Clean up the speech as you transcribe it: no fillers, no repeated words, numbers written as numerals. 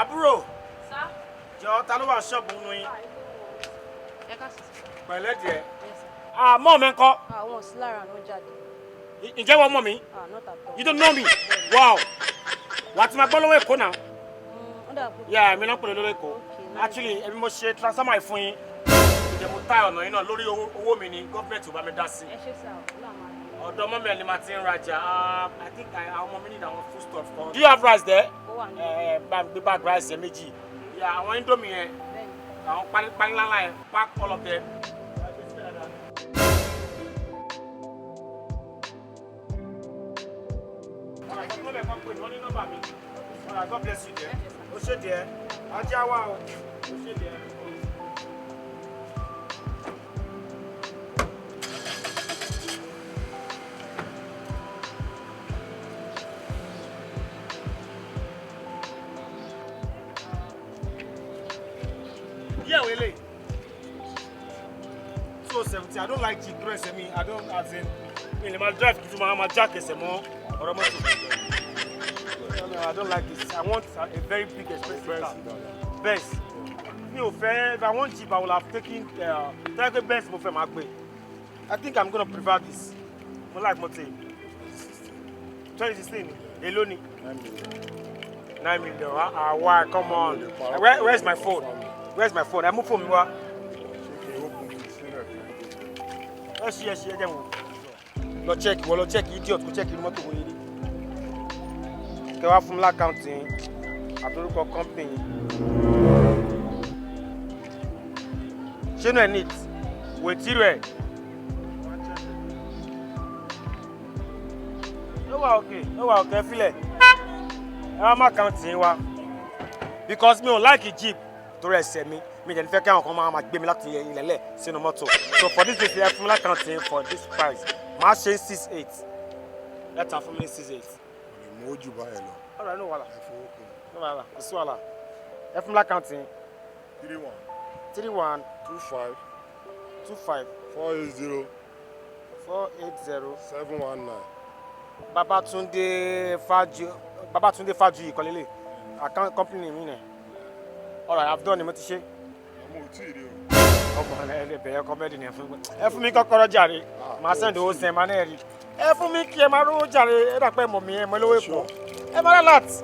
Àbúrò. Sir. Jọ̀ọ́ ta ló wà shop nínú yín? Ẹ ká sì. Pẹ̀lẹ́ díẹ̀. Yes, sir. Mọ́ mi ńkọ́? Wọn sí lára ló jáde. Ǹjẹ́ wọ́n mọ̀ mí? Not at all. You don't know me? Wow. Wà á ti máa gbọ́ lọ́wọ́ Èkó náà. Yeah, mi náà pè lọ́wọ́ Èkó. Actually, ẹbí mo ṣe transformer yìí fún yín. Ìjẹ́ mo tá ọ̀nà yín náà lórí owó mi ni gọ́ọ̀mẹ̀ntì ò bá mi dá sí. Ẹ ṣe sá o. Ọ̀dọ̀ mọ́mí ẹ̀ ni màá ti ń rajà. I think àwọn ọmọ mi need àwọn food stuff kan. Do you have rice there? Gbé bag rice yẹn méjì. Yeah, àwọn Indomie yẹn. Àwọn pálí ńlá yẹn. Pack all of them. God bless you there. O ṣé díẹ̀. Ajá wa o. O ṣé díẹ̀. Yeah, really. 270. I don't like cheap dress. I don't as in. My drive to my jacket. I don't like this. I want a very big expensive car. Best. If I want cheap, I will have taken the best for my way. I think I'm gonna prefer this. I like Mote. 2016. Eloni. 9 million. Why? Come on. Where's my phone? Where's my phone? I move phone. Yes. Go check. Idiot. Go check your motor. Kẹ wá fún lákàntì àtòrúkọ company ṣé náà neat wètírò ẹ̀ ó wà òkè fílẹ̀ ẹ wá má kàntì wa because mi ò like jeep torí ẹsẹ̀ mi jẹ́ nífẹ̀ẹ́ kí àwọn kan máa gbé mi láti ilẹ̀lẹ̀ sínú mọ́tò so for this day ẹ fún lákàntì for this price máa ṣe 68 lẹ́tà fún mi ní 68. Moju ba ẹ lọ. Ọ̀rọ̀ no wala. No wala. Osu wala. Ẹ fún l'accounting. 31 25 480 719. Babatunde Faju ikolele. Account company mi ne. All right, I've done mo ti ṣe. Mo ti rí o. Ọmọ ẹ lè bẹ̀rẹ̀ comedy ni ẹ fún mi kọ́kọ́rọ́ jàre. Ma send owó sen ma na rí. Ẹ fún mi kí ẹ máa rówó jàre ẹ dà pé mọ̀ mi ẹ mọ̀ lówó Èkó ẹ máa rà láti.